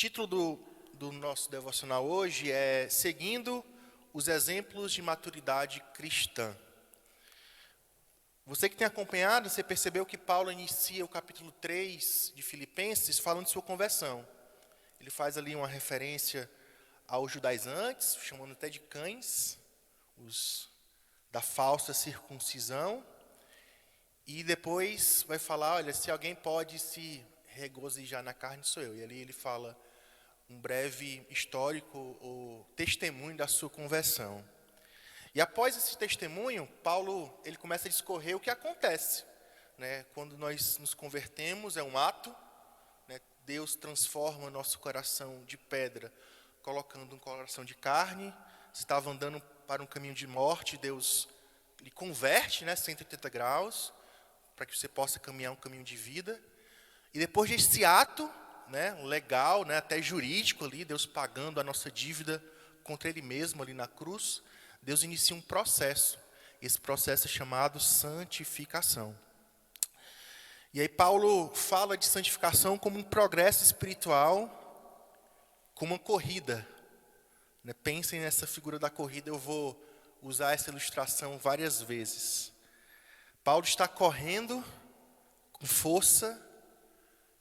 título do nosso devocional hoje é Seguindo os Exemplos de Maturidade Cristã. Você que tem acompanhado, você percebeu que Paulo inicia o capítulo 3 de Filipenses falando de sua conversão. Ele faz ali uma referência aos judaizantes, chamando até de cães, os da falsa circuncisão. E depois vai falar, olha, se alguém pode se regozijar na carne, sou eu. E ali ele fala um breve histórico ou testemunho da sua conversão. E após esse testemunho, Paulo ele começa a discorrer o que acontece, né? Quando nós nos convertemos, é um ato, né? Deus transforma o nosso coração de pedra, colocando um coração de carne. Você estava andando para um caminho de morte, Deus lhe converte, né, 180 graus, para que você possa caminhar um caminho de vida. E depois desse ato, né, legal, né, até jurídico ali, Deus pagando a nossa dívida contra Ele mesmo ali na cruz, Deus inicia um processo. Esse processo é chamado santificação. E aí Paulo fala de santificação como um progresso espiritual, como uma corrida. Né? Pensem nessa figura da corrida, eu vou usar essa ilustração várias vezes. Paulo está correndo com força,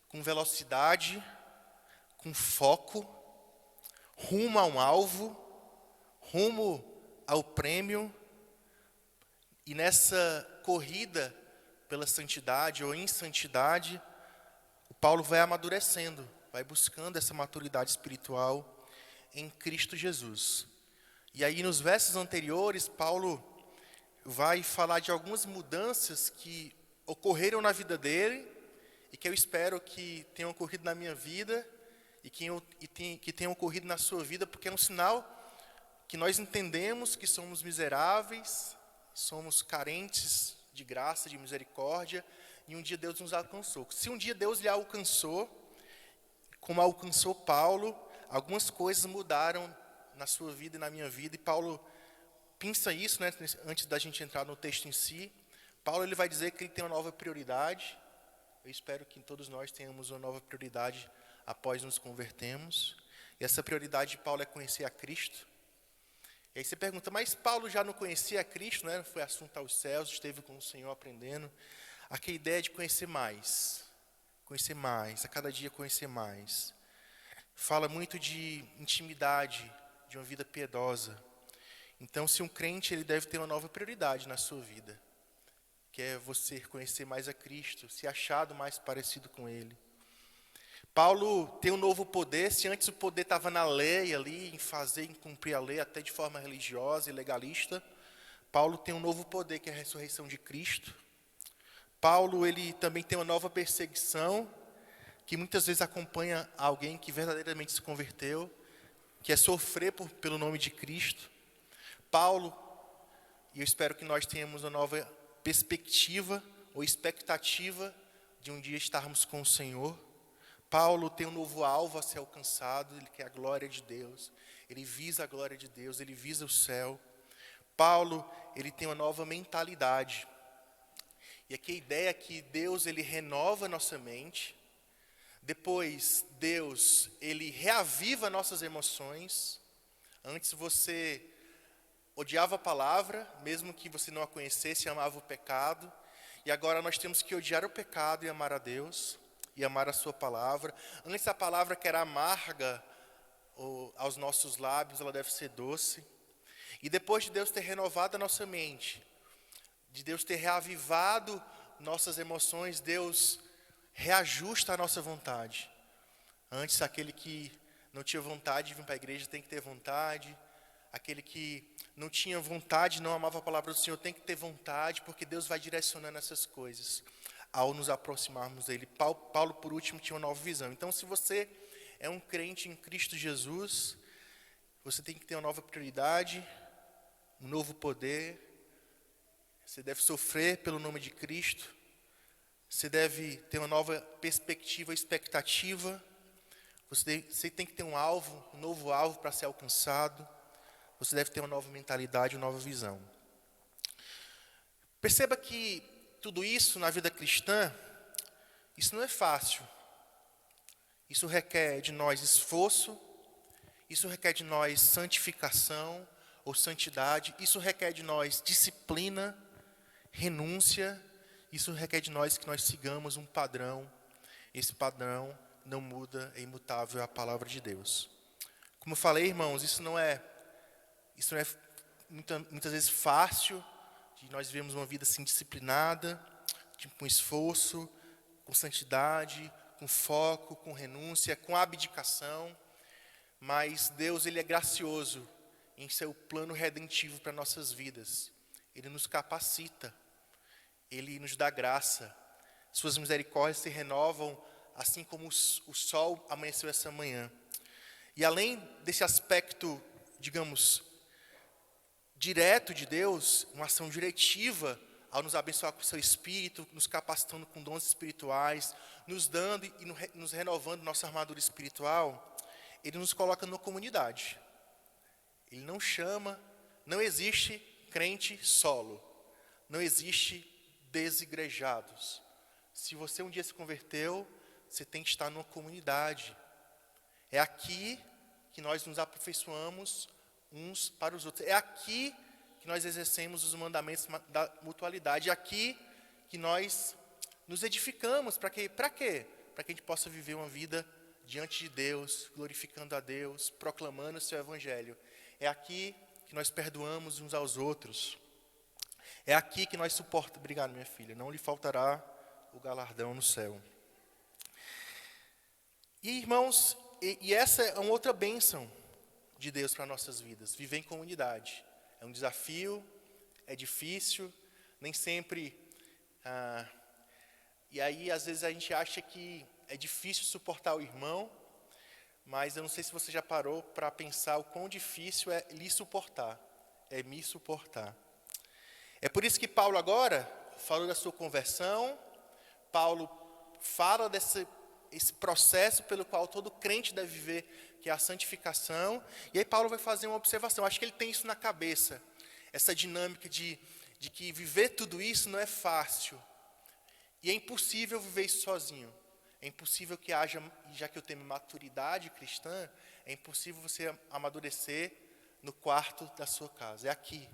com velocidade, com foco, rumo a um alvo, rumo ao prêmio. E nessa corrida pela santidade ou insantidade, o Paulo vai amadurecendo, vai buscando essa maturidade espiritual em Cristo Jesus. E aí nos versos anteriores, Paulo vai falar de algumas mudanças que ocorreram na vida dele e que eu espero que tenham ocorrido na minha vida que tenham ocorrido na sua vida, porque é um sinal que nós entendemos que somos miseráveis, somos carentes de graça, de misericórdia, e um dia Deus nos alcançou. Se um dia Deus lhe alcançou, como alcançou Paulo, algumas coisas mudaram na sua vida e na minha vida, e Paulo pensa isso, né, antes da gente entrar no texto em si. Paulo ele vai dizer que ele tem uma nova prioridade. Eu espero que todos nós tenhamos uma nova prioridade após nos convertermos. E essa prioridade de Paulo é conhecer a Cristo. E aí você pergunta, mas Paulo já não conhecia a Cristo, né? Foi assunto aos céus, esteve com o Senhor aprendendo. Aqui a ideia de conhecer mais, a cada dia conhecer mais. Fala muito de intimidade, de uma vida piedosa. Então, se um crente, ele deve ter uma nova prioridade na sua vida, que é você conhecer mais a Cristo, se achado mais parecido com Ele. Paulo tem um novo poder. Se antes o poder estava na lei ali, em fazer, em cumprir a lei, até de forma religiosa e legalista, Paulo tem um novo poder, que é a ressurreição de Cristo. Paulo, ele também tem uma nova perseguição, que muitas vezes acompanha alguém que verdadeiramente se converteu, que é sofrer pelo nome de Cristo. Paulo, e eu espero que nós tenhamos uma nova perspectiva ou expectativa de um dia estarmos com o Senhor. Paulo tem um novo alvo a ser alcançado, ele quer a glória de Deus, ele visa a glória de Deus, ele visa o céu. Paulo, ele tem uma nova mentalidade. E aqui a ideia é que Deus, ele renova a nossa mente. Depois, Deus, ele reaviva nossas emoções. Antes você odiava a palavra, mesmo que você não a conhecesse, amava o pecado. E agora nós temos que odiar o pecado e amar a Deus, e amar a sua palavra. Antes a palavra que era amarga aos nossos lábios, ela deve ser doce. E depois de Deus ter renovado a nossa mente, de Deus ter reavivado nossas emoções, Deus reajusta a nossa vontade. Antes, aquele que não tinha vontade de vir para a igreja tem que ter vontade. Aquele que não tinha vontade, não amava a palavra do Senhor, tem que ter vontade, porque Deus vai direcionando essas coisas ao nos aproximarmos dele. Paulo, por último, tinha uma nova visão. Então, se você é um crente em Cristo Jesus, você tem que ter uma nova prioridade, um novo poder. Você deve sofrer pelo nome de Cristo. Você deve ter uma nova perspectiva, expectativa. Você tem que ter um alvo, um novo alvo para ser alcançado. Você deve ter uma nova mentalidade, uma nova visão. Perceba que tudo isso na vida cristã, isso não é fácil. Isso requer de nós esforço, isso requer de nós santificação ou santidade, isso requer de nós disciplina, renúncia, isso requer de nós que nós sigamos um padrão. Esse padrão não muda, é imutável, é a palavra de Deus. Como eu falei, irmãos, isso não é muitas vezes fácil, de nós vivemos uma vida assim disciplinada, com esforço, com santidade, com foco, com renúncia, com abdicação. Mas Deus, Ele é gracioso em seu plano redentivo para nossas vidas. Ele nos capacita, Ele nos dá graça. Suas misericórdias se renovam, assim como o sol amanheceu essa manhã. E além desse aspecto, digamos, direto de Deus, uma ação diretiva, ao nos abençoar com o seu Espírito, nos capacitando com dons espirituais, nos dando e nos renovando nossa armadura espiritual, Ele nos coloca numa comunidade. Ele não chama, não existe crente solo, não existe desigrejados. Se você um dia se converteu, você tem que estar numa comunidade. É aqui que nós nos aperfeiçoamos uns para os outros. É aqui que nós exercemos os mandamentos da mutualidade. É aqui que nós nos edificamos. Para quê? Para quê? Para que a gente possa viver uma vida diante de Deus, glorificando a Deus, proclamando o seu evangelho. É aqui que nós perdoamos uns aos outros. É aqui que nós suportamos. Obrigado, minha filha. Não lhe faltará o galardão no céu. E, irmãos, e essa é uma outra bênção de Deus para nossas vidas. Viver em comunidade. É um desafio, é difícil, nem sempre... e aí, às vezes, a gente acha que é difícil suportar o irmão, mas eu não sei se você já parou para pensar o quão difícil é lhe suportar, é me suportar. É por isso que Paulo agora falou da sua conversão, Paulo fala esse processo pelo qual todo crente deve viver, que é a santificação, e aí Paulo vai fazer uma observação, acho que ele tem isso na cabeça, essa dinâmica de que viver tudo isso não é fácil, e é impossível viver isso sozinho. É impossível que haja, já que eu tenho maturidade cristã, é impossível você amadurecer no quarto da sua casa. É aqui,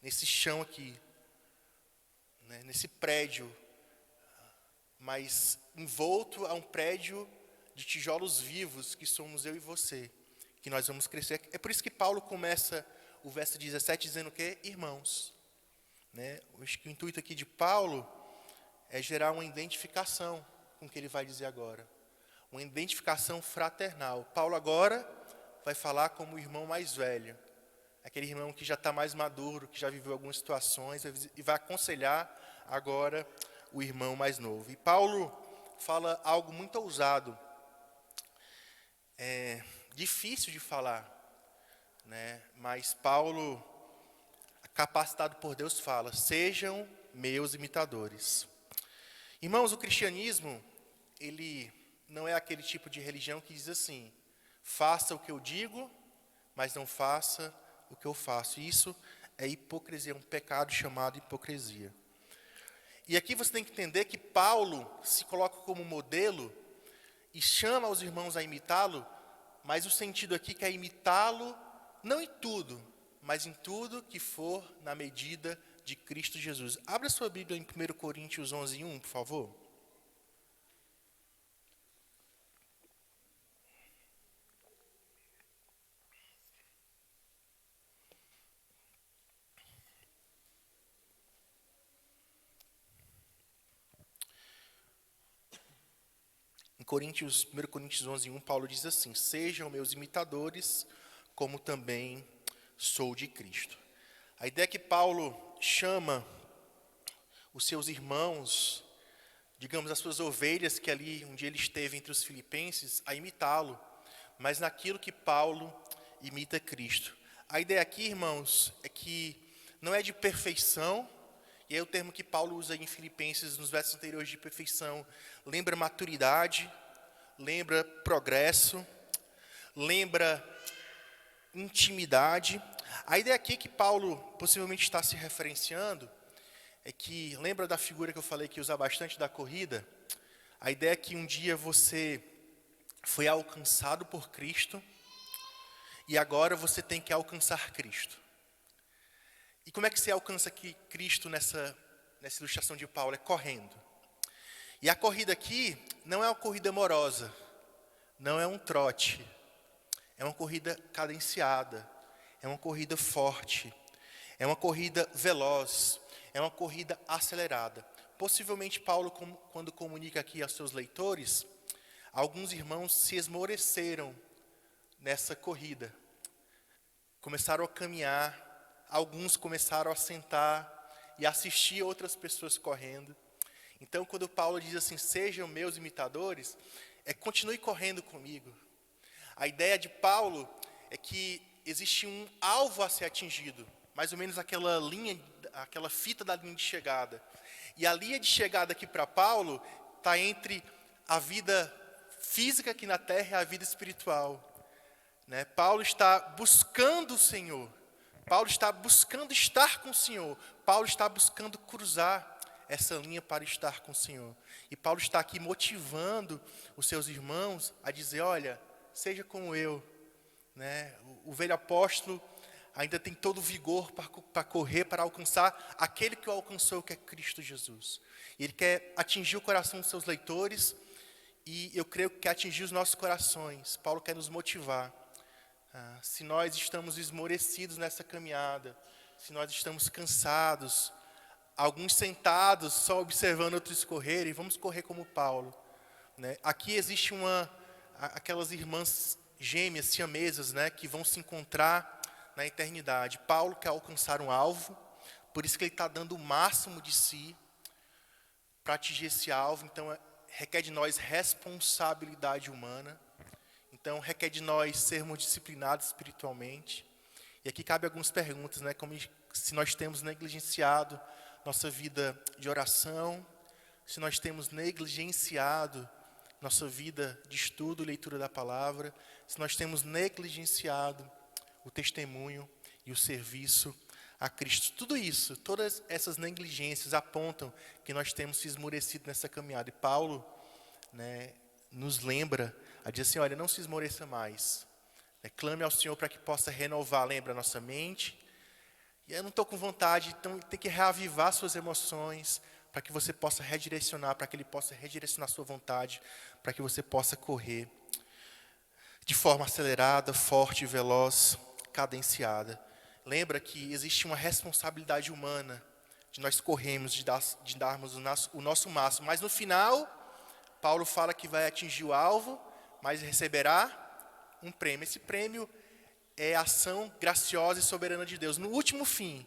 nesse chão aqui, né, nesse prédio, mas envolto a um prédio de tijolos vivos, que somos eu e você, que nós vamos crescer. É por isso que Paulo começa o verso 17 dizendo o quê? Irmãos. Né? Acho que o intuito aqui de Paulo é gerar uma identificação com o que ele vai dizer agora. Uma identificação fraternal. Paulo agora vai falar como o irmão mais velho. Aquele irmão que já está mais maduro, que já viveu algumas situações, e vai aconselhar agora o irmão mais novo. E Paulo fala algo muito ousado. É difícil de falar, né? Mas Paulo, capacitado por Deus, fala: sejam meus imitadores. Irmãos, o cristianismo, ele não é aquele tipo de religião que diz assim: faça o que eu digo, mas não faça o que eu faço. Isso é hipocrisia, é um pecado chamado hipocrisia. E aqui você tem que entender que Paulo se coloca como modelo e chama os irmãos a imitá-lo, mas o sentido aqui que é imitá-lo não em tudo, mas em tudo que for na medida de Cristo Jesus. Abra sua Bíblia em 1 Coríntios 11:1, por favor. Em 1 Coríntios 11:1, Paulo diz assim: sejam meus imitadores, como também sou de Cristo. A ideia é que Paulo chama os seus irmãos, digamos, as suas ovelhas, que ali um dia ele esteve entre os filipenses, a imitá-lo, mas naquilo que Paulo imita Cristo. A ideia aqui, irmãos, é que não é de perfeição, e aí o termo que Paulo usa em Filipenses, nos versos anteriores, de perfeição, lembra maturidade, lembra progresso, lembra intimidade. A ideia aqui que Paulo possivelmente está se referenciando é que, lembra da figura que eu falei que usa bastante da corrida? A ideia é que um dia você foi alcançado por Cristo e agora você tem que alcançar Cristo. E como é que você alcança aqui Cristo nessa ilustração de Paulo? É correndo. E a corrida aqui não é uma corrida amorosa, não é um trote, é uma corrida cadenciada, é uma corrida forte, é uma corrida veloz, é uma corrida acelerada. Possivelmente Paulo, quando comunica aqui aos seus leitores, alguns irmãos se esmoreceram nessa corrida. Começaram a caminhar, alguns começaram a sentar e assistir outras pessoas correndo. Então, quando Paulo diz assim, sejam meus imitadores, continue correndo comigo. A ideia de Paulo é que existe um alvo a ser atingido, mais ou menos aquela fita da linha de chegada. E a linha de chegada aqui para Paulo está entre a vida física aqui na terra e a vida espiritual. Né? Paulo está buscando o Senhor, Paulo está buscando estar com o Senhor, Paulo está buscando cruzar essa linha para estar com o Senhor. E Paulo está aqui motivando os seus irmãos a dizer, olha, seja como eu. Né? O velho apóstolo ainda tem todo o vigor para correr, para alcançar aquele que o alcançou, que é Cristo Jesus. E ele quer atingir o coração dos seus leitores, e eu creio que quer atingir os nossos corações. Paulo quer nos motivar. Se nós estamos esmorecidos nessa caminhada, se nós estamos cansados, alguns sentados só observando outros correrem, vamos correr como Paulo. Né? Aqui existe aquelas irmãs gêmeas, siamesas, né, que vão se encontrar na eternidade. Paulo quer alcançar um alvo, por isso que ele está dando o máximo de si para atingir esse alvo. Então, requer de nós responsabilidade humana. Então, requer de nós sermos disciplinados espiritualmente. E aqui cabe algumas perguntas, né, como se nós temos negligenciado nossa vida de oração, se nós temos negligenciado nossa vida de estudo e leitura da palavra, se nós temos negligenciado o testemunho e o serviço a Cristo. Tudo isso, todas essas negligências apontam que nós temos se esmorecido nessa caminhada. E Paulo, né, nos lembra a dizer assim, olha, não se esmoreça mais. Né, clame ao Senhor para que possa renovar, lembra, a nossa mente. E eu não estou com vontade, então tem que reavivar suas emoções, para que você possa redirecionar, para que Ele possa redirecionar sua vontade, para que você possa correr de forma acelerada, forte, veloz, cadenciada. Lembra que existe uma responsabilidade humana, de nós corrermos, de darmos o nosso máximo. Mas no final, Paulo fala que vai atingir o alvo, mas receberá um prêmio. Esse prêmio é a ação graciosa e soberana de Deus. No último fim,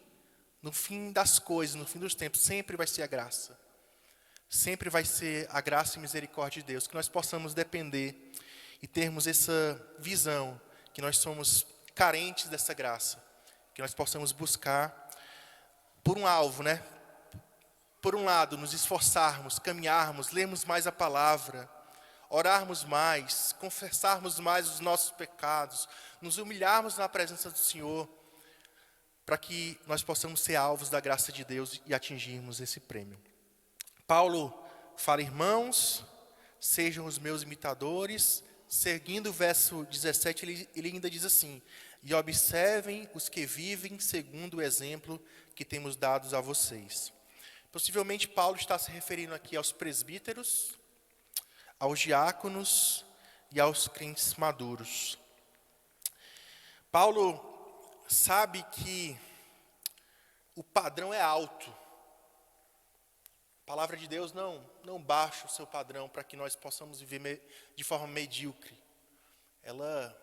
no fim das coisas, no fim dos tempos, sempre vai ser a graça. Sempre vai ser a graça e misericórdia de Deus. Que nós possamos depender e termos essa visão, que nós somos carentes dessa graça. Que nós possamos buscar por um alvo, né? Por um lado, nos esforçarmos, caminharmos, lermos mais a palavra, orarmos mais, confessarmos mais os nossos pecados, nos humilharmos na presença do Senhor, para que nós possamos ser alvos da graça de Deus e atingirmos esse prêmio. Paulo fala, irmãos, sejam os meus imitadores. Seguindo o verso 17, ele ainda diz assim, e observem os que vivem segundo o exemplo que temos dado a vocês. Possivelmente Paulo está se referindo aqui aos presbíteros, aos diáconos e aos crentes maduros. Paulo sabe que o padrão é alto. A palavra de Deus não baixa o seu padrão para que nós possamos viver de forma medíocre. Ela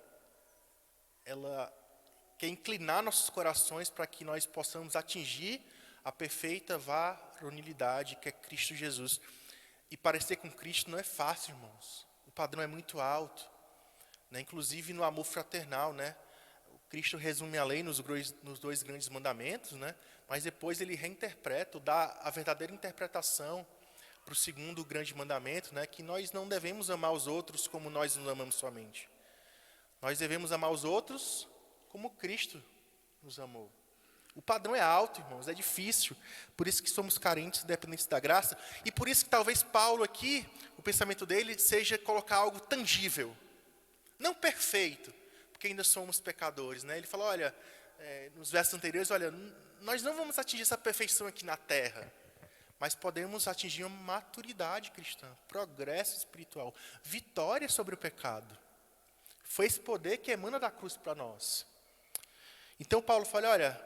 quer inclinar nossos corações para que nós possamos atingir a perfeita varonilidade que é Cristo Jesus. E parecer com Cristo não é fácil, irmãos. O padrão é muito alto. Né? Inclusive no amor fraternal, né? Cristo resume a lei nos dois grandes mandamentos, né? Mas depois ele reinterpreta, dá a verdadeira interpretação para o segundo grande mandamento, né? Que nós não devemos amar os outros como nós nos amamos somente. Nós devemos amar os outros como Cristo nos amou. O padrão é alto, irmãos, é difícil. Por isso que somos carentes, dependentes da graça. E por isso que talvez Paulo aqui, o pensamento dele seja colocar algo tangível. não perfeito, porque ainda somos pecadores, né? Ele fala, olha, nos versos anteriores, olha, nós não vamos atingir essa perfeição aqui na terra, mas podemos atingir uma maturidade cristã, progresso espiritual, vitória sobre o pecado. Foi esse poder que emana da cruz para nós. Então Paulo fala, olha,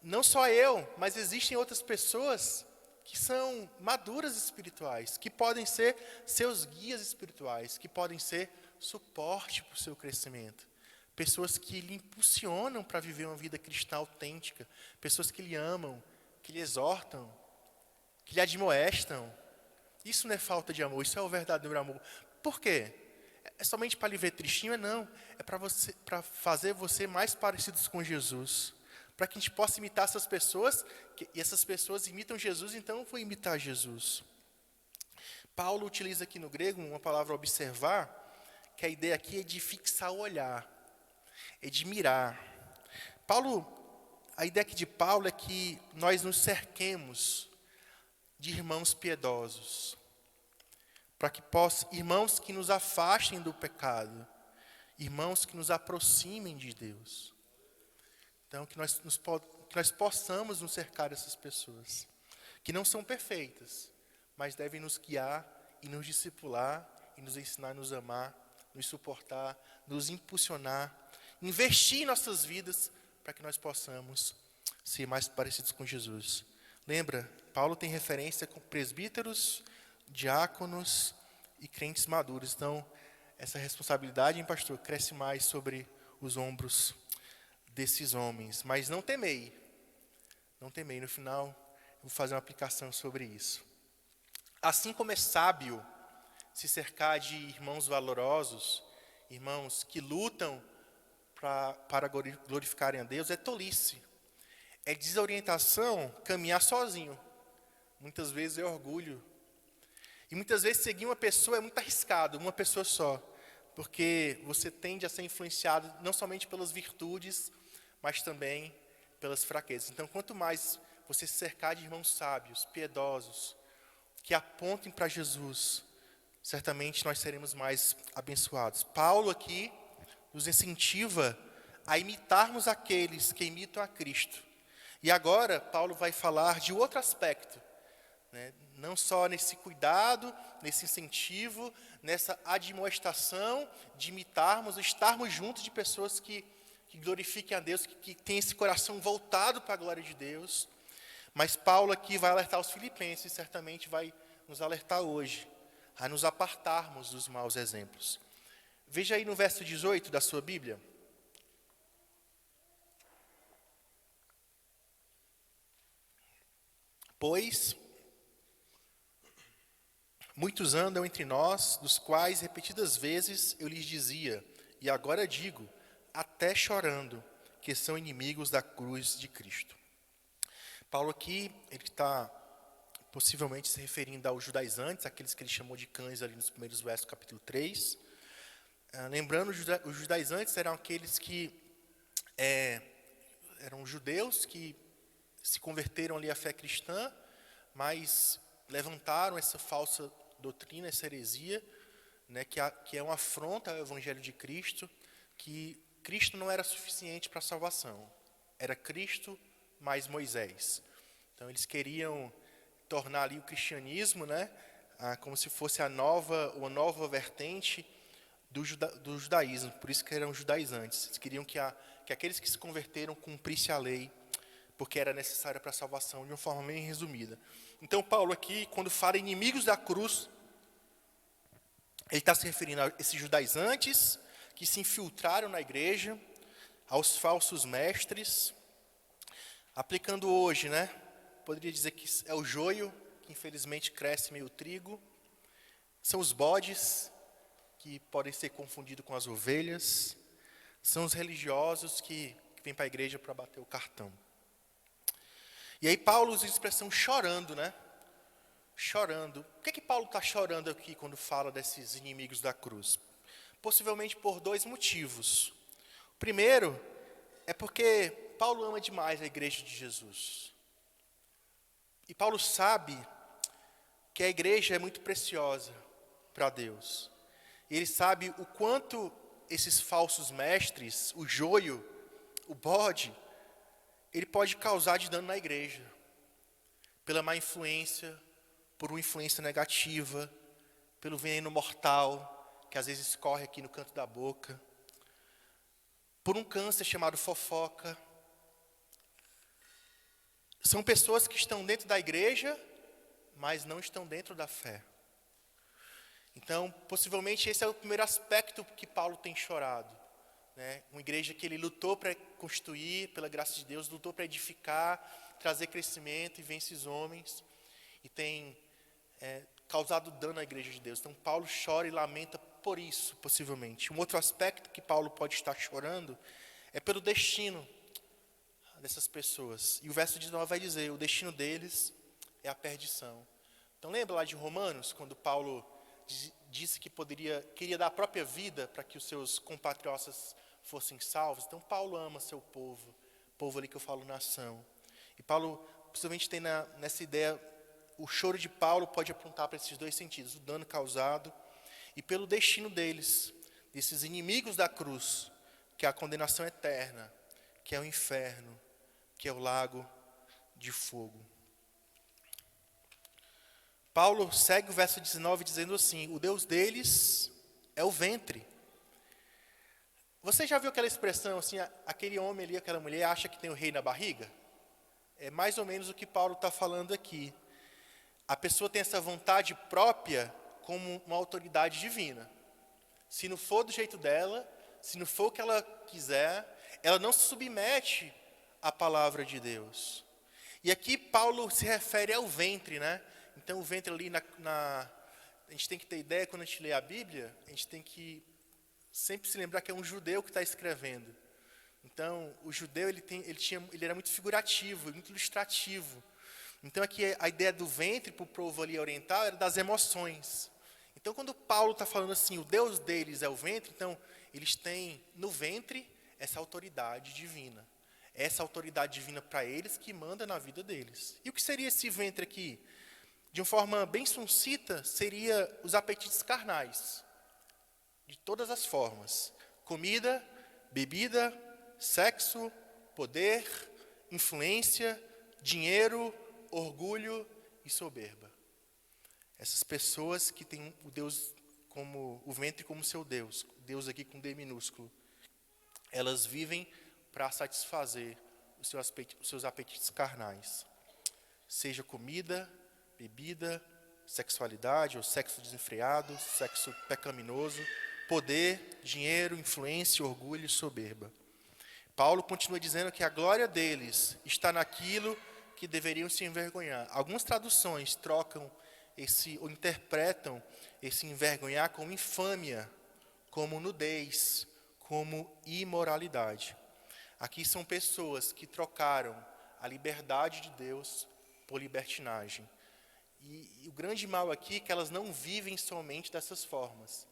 não só eu, mas existem outras pessoas que são maduras espirituais, que podem ser seus guias espirituais, que podem ser suporte para o seu crescimento. Pessoas que lhe impulsionam para viver uma vida cristã autêntica, pessoas que lhe amam, que lhe exortam, que lhe admoestam. Isso não é falta de amor, isso é o verdadeiro amor. Por quê? É somente para lhe ver tristinho? Não, é para fazer você mais parecidos com Jesus. Para que a gente possa imitar essas pessoas, e essas pessoas imitam Jesus, então eu vou imitar Jesus. Paulo utiliza aqui no grego uma palavra observar, que a ideia aqui é de fixar o olhar, é de mirar. A ideia aqui de Paulo é que nós nos cerquemos de irmãos piedosos, para que irmãos que nos afastem do pecado, irmãos que nos aproximem de Deus. Então, que nós possamos nos cercar dessas pessoas, que não são perfeitas, mas devem nos guiar e nos discipular, e nos ensinar a nos amar, nos suportar, nos impulsionar, investir em nossas vidas, para que nós possamos ser mais parecidos com Jesus. Lembra, Paulo tem referência com presbíteros, diáconos e crentes maduros. Então, essa responsabilidade, hein, pastor, cresce mais sobre os ombros desses homens. Mas não temei. Não temei. No final, eu vou fazer uma aplicação sobre isso. Assim como é sábio se cercar de irmãos valorosos, irmãos que lutam para glorificarem a Deus, é tolice. É desorientação caminhar sozinho. Muitas vezes é orgulho. E muitas vezes seguir uma pessoa é muito arriscado, uma pessoa só. Porque você tende a ser influenciado não somente pelas virtudes, mas também pelas fraquezas. Então, quanto mais você se cercar de irmãos sábios, piedosos, que apontem para Jesus, certamente nós seremos mais abençoados. Paulo aqui nos incentiva a imitarmos aqueles que imitam a Cristo. E agora, Paulo vai falar de outro aspecto, né? Não só nesse cuidado, nesse incentivo, nessa admoestação de imitarmos, estarmos juntos de pessoas que glorifiquem a Deus, que têm esse coração voltado para a glória de Deus. Mas Paulo aqui vai alertar os filipenses, certamente vai nos alertar hoje, a nos apartarmos dos maus exemplos. Veja aí no verso 18 da sua Bíblia. Pois muitos andam entre nós, dos quais repetidas vezes eu lhes dizia, e agora digo, até chorando, que são inimigos da cruz de Cristo. Paulo aqui, ele está possivelmente se referindo aos judaizantes, aqueles que ele chamou de cães ali nos primeiros versos do capítulo 3. Lembrando, os judaizantes eram aqueles que eram judeus que se converteram ali à fé cristã, mas levantaram essa falsa doutrina, essa heresia, né, que é uma afronta ao Evangelho de Cristo, que Cristo não era suficiente para a salvação. Era Cristo mais Moisés. Então, eles queriam tornar ali o cristianismo, né, como se fosse uma nova vertente do judaísmo. Por isso que eram judaizantes. Eles queriam que aqueles que se converteram cumprissem a lei, porque era necessária para a salvação, de uma forma bem resumida. Então, Paulo aqui, quando fala inimigos da cruz, ele está se referindo a esses judaizantes que se infiltraram na igreja, aos falsos mestres, aplicando hoje, né? Poderia dizer que é o joio, que infelizmente cresce meio trigo, são os bodes, que podem ser confundidos com as ovelhas, são os religiosos que vêm para a igreja para bater o cartão. E aí Paulo usa a expressão chorando, né? Chorando. Por que Paulo está chorando aqui quando fala desses inimigos da cruz? Possivelmente por dois motivos. O primeiro é porque Paulo ama demais a igreja de Jesus. E Paulo sabe que a igreja é muito preciosa para Deus. E ele sabe o quanto esses falsos mestres, o joio, o bode, ele pode causar de dano na igreja, pela má influência, por uma influência negativa, pelo veneno mortal, que às vezes escorre aqui no canto da boca, por um câncer chamado fofoca. São pessoas que estão dentro da igreja, mas não estão dentro da fé. Então, possivelmente esse é o primeiro aspecto que Paulo tem chorado, né? Uma igreja que ele lutou para construir, pela graça de Deus, lutou para edificar, trazer crescimento, e vem esses homens, e tem causado dano à igreja de Deus. Então, Paulo chora e lamenta por isso, possivelmente. Um outro aspecto que Paulo pode estar chorando é pelo destino dessas pessoas. E o verso 19 vai dizer, o destino deles é a perdição. Então, lembra lá de Romanos, quando Paulo disse que queria dar a própria vida para que os seus compatriotas fossem salvos? Então, Paulo ama seu povo ali que eu falo nação. E Paulo, possivelmente, tem nessa ideia, o choro de Paulo pode apontar para esses dois sentidos, o dano causado e pelo destino deles, desses inimigos da cruz, que é a condenação eterna, que é o inferno, que é o lago de fogo. Paulo segue o verso 19 dizendo assim, o Deus deles é o ventre. Você já viu aquela expressão assim, aquele homem ali, aquela mulher acha que tem o rei na barriga? É mais ou menos o que Paulo está falando aqui. A pessoa tem essa vontade própria como uma autoridade divina. Se não for do jeito dela, se não for o que ela quiser, ela não se submete à palavra de Deus. E aqui Paulo se refere ao ventre, né? Então o ventre ali a gente tem que ter ideia, quando a gente lê a Bíblia, a gente tem que sempre se lembrar que é um judeu que está escrevendo. Então o judeu ele era muito figurativo, muito ilustrativo. Então aqui a ideia do ventre para o povo ali oriental era das emoções. Então quando Paulo está falando assim, o Deus deles é o ventre, então eles têm no ventre essa autoridade divina. Essa autoridade divina para eles que manda na vida deles. E o que seria esse ventre aqui? De uma forma bem suncita, seria os apetites carnais. De todas as formas. Comida, bebida, sexo, poder, influência, dinheiro, orgulho e soberba. Essas pessoas que têm o ventre como seu Deus, Deus aqui com D minúsculo, elas vivem para satisfazer os seus apetites carnais. Seja comida, bebida, sexualidade ou sexo desenfreado, sexo pecaminoso, poder, dinheiro, influência, orgulho e soberba. Paulo continua dizendo que a glória deles está naquilo que deveriam se envergonhar. Algumas traduções trocam ou interpretam esse envergonhar como infâmia, como nudez, como imoralidade. Aqui são pessoas que trocaram a liberdade de Deus por libertinagem. E o grande mal aqui é que elas não vivem somente dessas formas.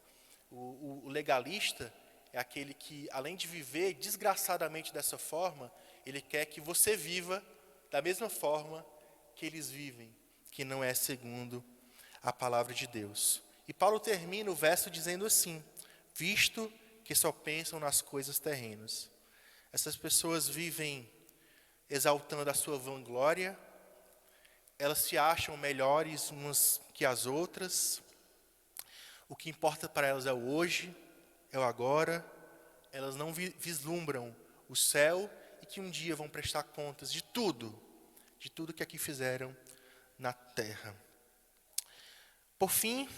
O legalista é aquele que, além de viver desgraçadamente dessa forma, ele quer que você viva da mesma forma que eles vivem, que não é segundo a palavra de Deus. E Paulo termina o verso dizendo assim, visto que só pensam nas coisas terrenas. Essas pessoas vivem exaltando a sua vanglória, elas se acham melhores umas que as outras, o que importa para elas é o hoje, é o agora, elas não vislumbram o céu e que um dia vão prestar contas de tudo que aqui fizeram na terra. Por fim,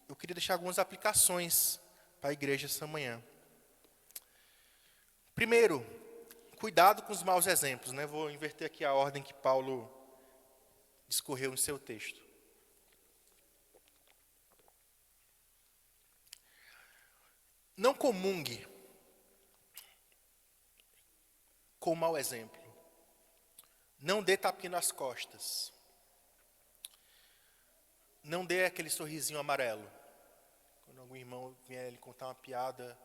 eu queria deixar algumas aplicações para a igreja essa manhã. Primeiro, cuidado com os maus exemplos, né? Vou inverter aqui a ordem que Paulo discorreu em seu texto. Não comungue com o mau exemplo. Não dê tapinha nas costas. Não dê aquele sorrisinho amarelo. Quando algum irmão vier lhe contar uma piada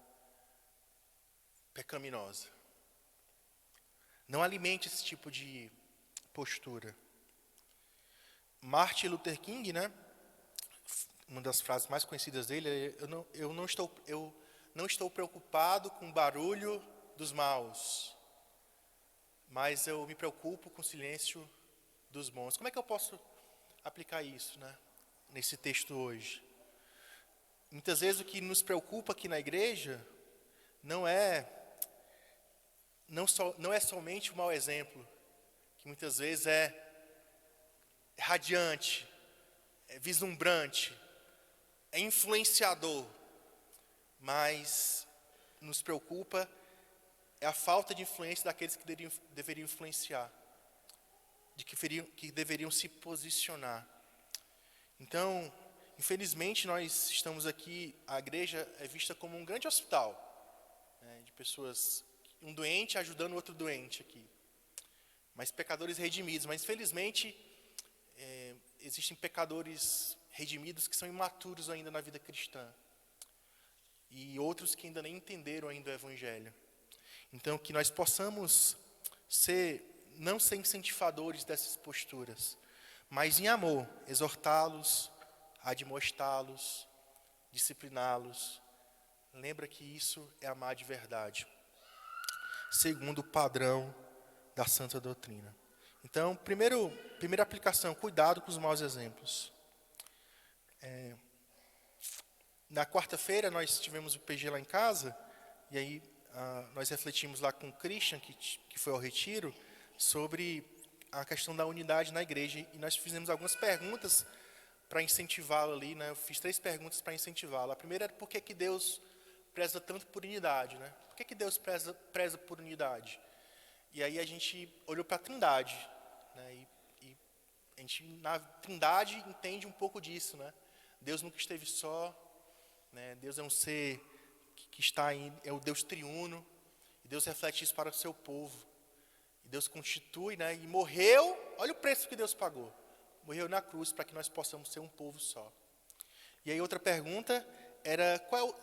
pecaminosa. Não alimente esse tipo de postura. Martin Luther King, né? Uma das frases mais conhecidas dele é: eu não estou preocupado com o barulho dos maus, mas eu me preocupo com o silêncio dos bons. Como é que eu posso aplicar isso, né, nesse texto hoje? Muitas vezes o que nos preocupa aqui na igreja não é somente o mau exemplo, que muitas vezes é radiante, é vislumbrante, é influenciador, mas nos preocupa é a falta de influência daqueles que deveriam influenciar, que deveriam se posicionar. Então, infelizmente, nós estamos aqui, a igreja é vista como um grande hospital, né, de pessoas, um doente ajudando outro doente aqui, mas pecadores redimidos. Mas, infelizmente, existem pecadores redimidos que são imaturos ainda na vida cristã, e outros que ainda nem entenderam ainda o Evangelho. Então, que nós possamos não ser incentivadores dessas posturas, mas em amor, exortá-los, admoestá-los, discipliná-los. Lembra que isso é amar de verdade, segundo o padrão da santa doutrina. Então, primeira aplicação, cuidado com os maus exemplos. Na quarta-feira nós tivemos o PG lá em casa, e aí nós refletimos lá com o Christian, que foi ao retiro, sobre a questão da unidade na igreja, e nós fizemos algumas perguntas para incentivá-lo ali, né? Eu fiz 3 perguntas para incentivá-lo. A primeira era por que Deus preza tanto por unidade, né? Por que Deus preza por unidade? E aí a gente olhou para a Trindade, né? E a gente, na Trindade, entende um pouco disso, né? Deus nunca esteve só, né? Deus é um ser que está aí, é o Deus triuno, e Deus reflete isso para o seu povo. E Deus constitui, né? E morreu, olha o preço que Deus pagou. Morreu na cruz para que nós possamos ser um povo só. E aí outra pergunta era,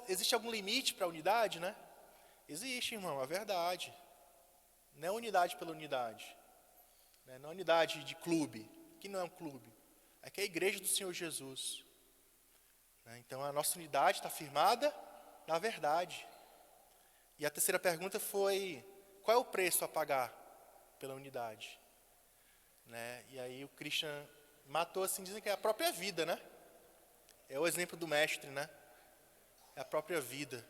existe algum limite para a unidade, né? Existe, irmão, é verdade. Não é unidade pela unidade. Né? Não é unidade de clube, que não é um clube. É que é a igreja do Senhor Jesus. Né? Então a nossa unidade está firmada na verdade. E a terceira pergunta foi, qual é o preço a pagar pela unidade? Né? E aí o Christian matou assim, dizendo que é a própria vida, né? É o exemplo do mestre, né? É a própria vida.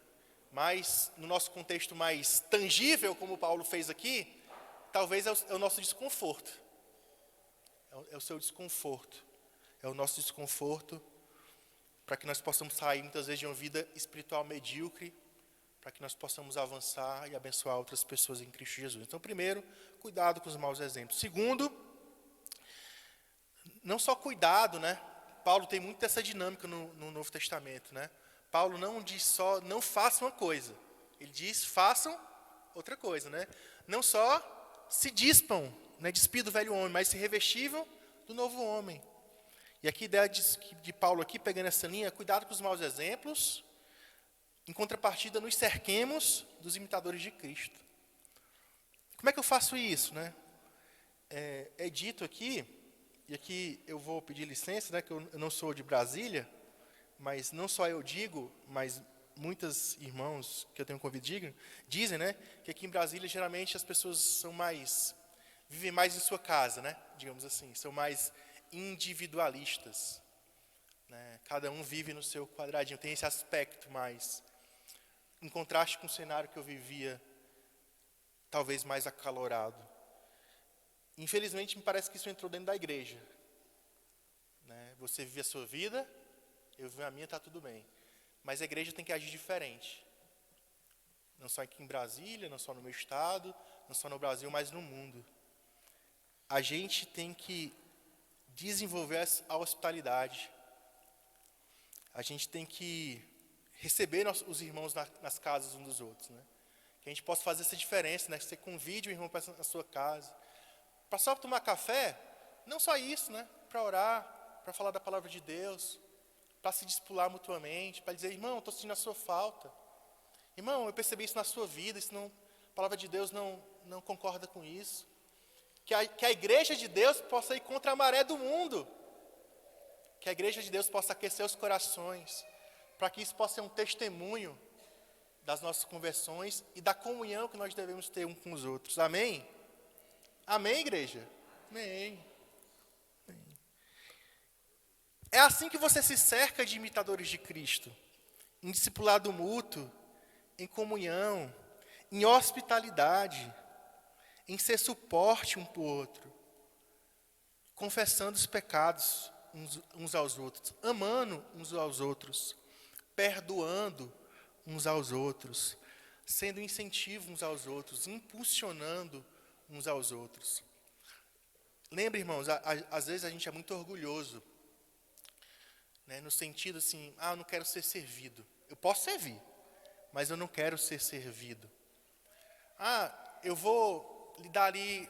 Mas no nosso contexto mais tangível, como Paulo fez aqui, talvez é o nosso desconforto. É o seu desconforto. É o nosso desconforto para que nós possamos sair muitas vezes de uma vida espiritual medíocre, para que nós possamos avançar e abençoar outras pessoas em Cristo Jesus. Então, primeiro, cuidado com os maus exemplos. Segundo, não só cuidado, né? Paulo tem muito dessa dinâmica no Novo Testamento, né? Paulo não diz só, não façam uma coisa. Ele diz, façam outra coisa, né? Não só se dispam, né, despido do velho homem, mas se revestivam do novo homem. E aqui a ideia de Paulo aqui, pegando essa linha, cuidado com os maus exemplos, em contrapartida, nos cerquemos dos imitadores de Cristo. Como é que eu faço isso, né? É dito aqui, e aqui eu vou pedir licença, né, que eu não sou de Brasília, mas não só eu digo, mas muitos irmãos que eu tenho convido dizem, né, que aqui em Brasília, geralmente, as pessoas vivem mais em sua casa, né, digamos assim, são mais individualistas. Né, cada um vive no seu quadradinho, tem esse aspecto mais, em contraste com o cenário que eu vivia, talvez mais acalorado. Infelizmente, me parece que isso entrou dentro da igreja. Né? Você vive a sua vida, eu vivo a minha, está tudo bem. Mas a igreja tem que agir diferente. Não só aqui em Brasília, não só no meu estado, não só no Brasil, mas no mundo. A gente tem que desenvolver a hospitalidade. A gente tem que receber os irmãos nas casas uns dos outros. Né? Que a gente possa fazer essa diferença, né? Você convide o irmão para a sua casa. Para só tomar café, não só isso, né? Para orar, para falar da palavra de Deus, para se discipular mutuamente, para dizer, irmão, estou sentindo a sua falta. Irmão, eu percebi isso na sua vida, a palavra de Deus não concorda com isso. Que a igreja de Deus possa ir contra a maré do mundo. Que a igreja de Deus possa aquecer os corações, para que isso possa ser um testemunho das nossas conversões e da comunhão que nós devemos ter uns com os outros. Amém? Amém, igreja? Amém. É assim que você se cerca de imitadores de Cristo, em discipulado mútuo, em comunhão, em hospitalidade, em ser suporte um para o outro, confessando os pecados uns aos outros, amando uns aos outros, perdoando uns aos outros, sendo incentivo uns aos outros, impulsionando uns aos outros. Lembre, irmãos, às vezes a gente é muito orgulhoso, né, no sentido assim, eu não quero ser servido. Eu posso servir, mas eu não quero ser servido. Eu vou lhe dar ali,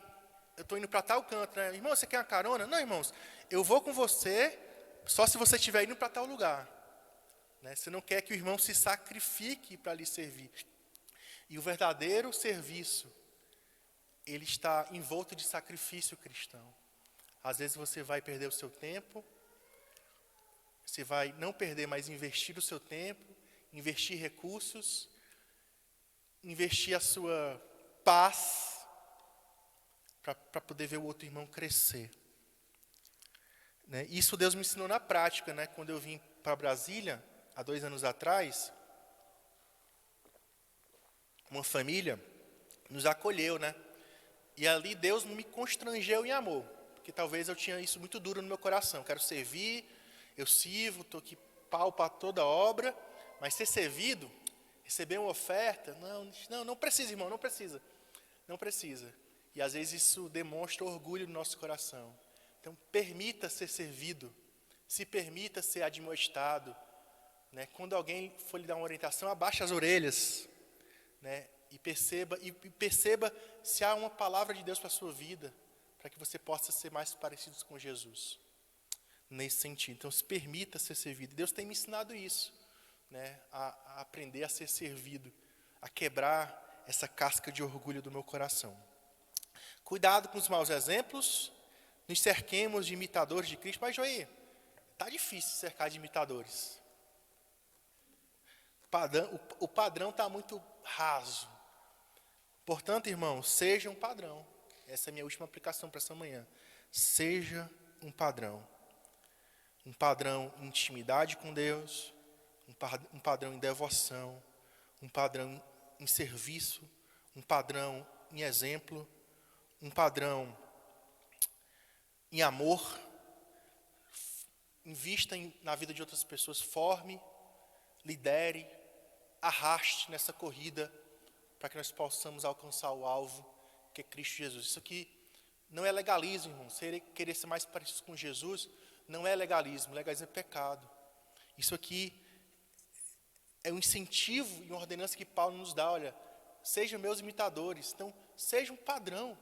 eu estou indo para tal canto, né? Irmão, você quer uma carona? Não, irmãos, eu vou com você, só se você estiver indo para tal lugar. Né? Você não quer que o irmão se sacrifique para lhe servir. E o verdadeiro serviço, ele está envolto de sacrifício cristão. Às vezes você vai perder o seu tempo, você vai não perder, mas investir o seu tempo, investir recursos, investir a sua paz, para poder ver o outro irmão crescer. Né? Isso Deus me ensinou na prática, né? Quando eu vim para Brasília, há 2 anos atrás, uma família nos acolheu, né? E ali Deus me constrangeu em amor, porque talvez eu tinha isso muito duro no meu coração. Quero servir, eu sirvo, estou aqui pau para toda obra, mas ser servido, receber uma oferta, não precisa, irmão, não precisa. Não precisa. E às vezes isso demonstra orgulho no nosso coração. Então, permita ser servido, se permita ser admoestado. Né? Quando alguém for lhe dar uma orientação, abaixe as orelhas. Né? E perceba se há uma palavra de Deus para a sua vida, para que você possa ser mais parecido com Jesus. Nesse sentido. Então, se permita ser servido. Deus tem me ensinado isso. Né? A aprender a ser servido, a quebrar essa casca de orgulho do meu coração. Cuidado com os maus exemplos, nos cerquemos de imitadores de Cristo. Mas, Joí, está difícil cercar de imitadores. O padrão está muito raso. Portanto, irmão, seja um padrão. Essa é a minha última aplicação para essa manhã. Seja um padrão. Um padrão em intimidade com Deus, um padrão em devoção, um padrão em serviço, um padrão em exemplo, um padrão em amor. Invista na vida de outras pessoas, forme, lidere, arraste nessa corrida para que nós possamos alcançar o alvo, que é Cristo Jesus. Isso aqui não é legalismo, irmão. Querer ser mais parecido com Jesus não é legalismo. Legalismo é pecado. Isso aqui é um incentivo e uma ordenança que Paulo nos dá. Olha, sejam meus imitadores. Então, seja um padrão.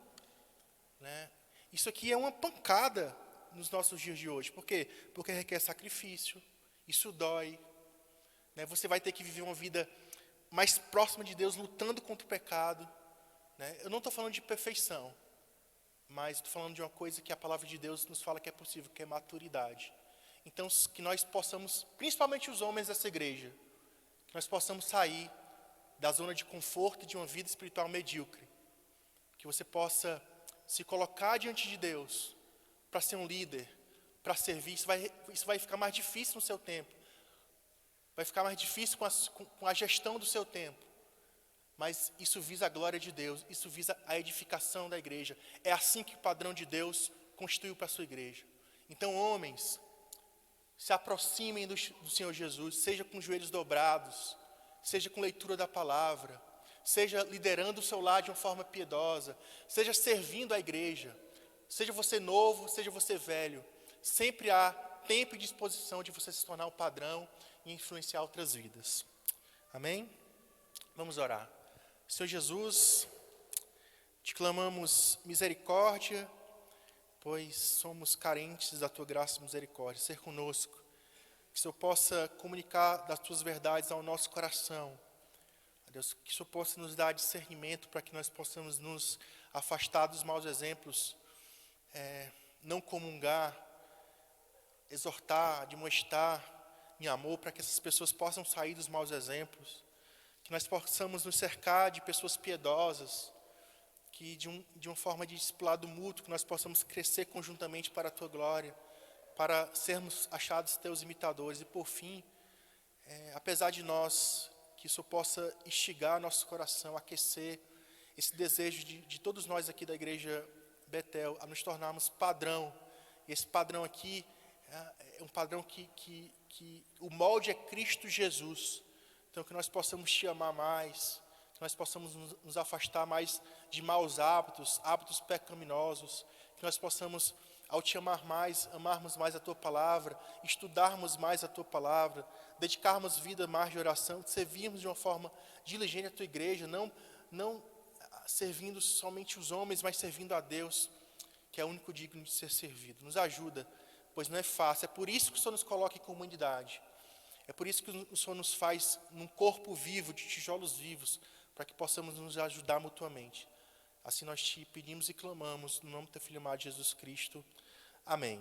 Né? Isso aqui é uma pancada nos nossos dias de hoje. Por quê? Porque requer sacrifício. Isso dói. Né? Você vai ter que viver uma vida mais próxima de Deus, lutando contra o pecado. Né? Eu não estou falando de perfeição, mas estou falando de uma coisa que a palavra de Deus nos fala que é possível, que é maturidade. Então, que nós possamos, principalmente os homens dessa igreja, que nós possamos sair da zona de conforto de uma vida espiritual medíocre. Que você possa se colocar diante de Deus para ser um líder, para servir. Isso vai ficar mais difícil no seu tempo. Vai ficar mais difícil com a gestão do seu tempo. Mas isso visa a glória de Deus, isso visa a edificação da igreja. É assim que o padrão de Deus construiu para a sua igreja. Então, homens, se aproximem do Senhor Jesus, seja com os joelhos dobrados, seja com leitura da palavra, seja liderando o seu lar de uma forma piedosa, seja servindo a igreja, seja você novo, seja você velho, sempre há tempo e disposição de você se tornar o padrão e influenciar outras vidas. Amém? Vamos orar. Senhor Jesus, te clamamos misericórdia, pois somos carentes da tua graça e misericórdia. Ser conosco, que o Senhor possa comunicar das tuas verdades ao nosso coração. Deus, que o Senhor possa nos dar discernimento para que nós possamos nos afastar dos maus exemplos, não comungar, exortar, admoestar em amor, para que essas pessoas possam sair dos maus exemplos. que nós possamos nos cercar de pessoas piedosas, que de uma forma de discipulado mútuo, que nós possamos crescer conjuntamente para a Tua glória, para sermos achados Teus imitadores. E por fim, apesar de nós, que isso possa instigar nosso coração, aquecer esse desejo de todos nós aqui da Igreja Betel, a nos tornarmos padrão. E esse padrão aqui é um padrão que o molde é Cristo Jesus. Então, que nós possamos Te amar mais, que nós possamos nos afastar mais de maus hábitos, hábitos pecaminosos, que nós possamos, ao Te amar mais, amarmos mais a Tua palavra, estudarmos mais a Tua palavra, dedicarmos vida mais de oração, servirmos de uma forma diligente a Tua igreja, não servindo somente os homens, mas servindo a Deus, que é o único digno de ser servido. Nos ajuda, pois não é fácil. É por isso que o Senhor nos coloca em comunidade. É por isso que o Senhor nos faz num corpo vivo, de tijolos vivos, para que possamos nos ajudar mutuamente. Assim nós Te pedimos e clamamos, no nome do Teu Filho amado Jesus Cristo. Amém.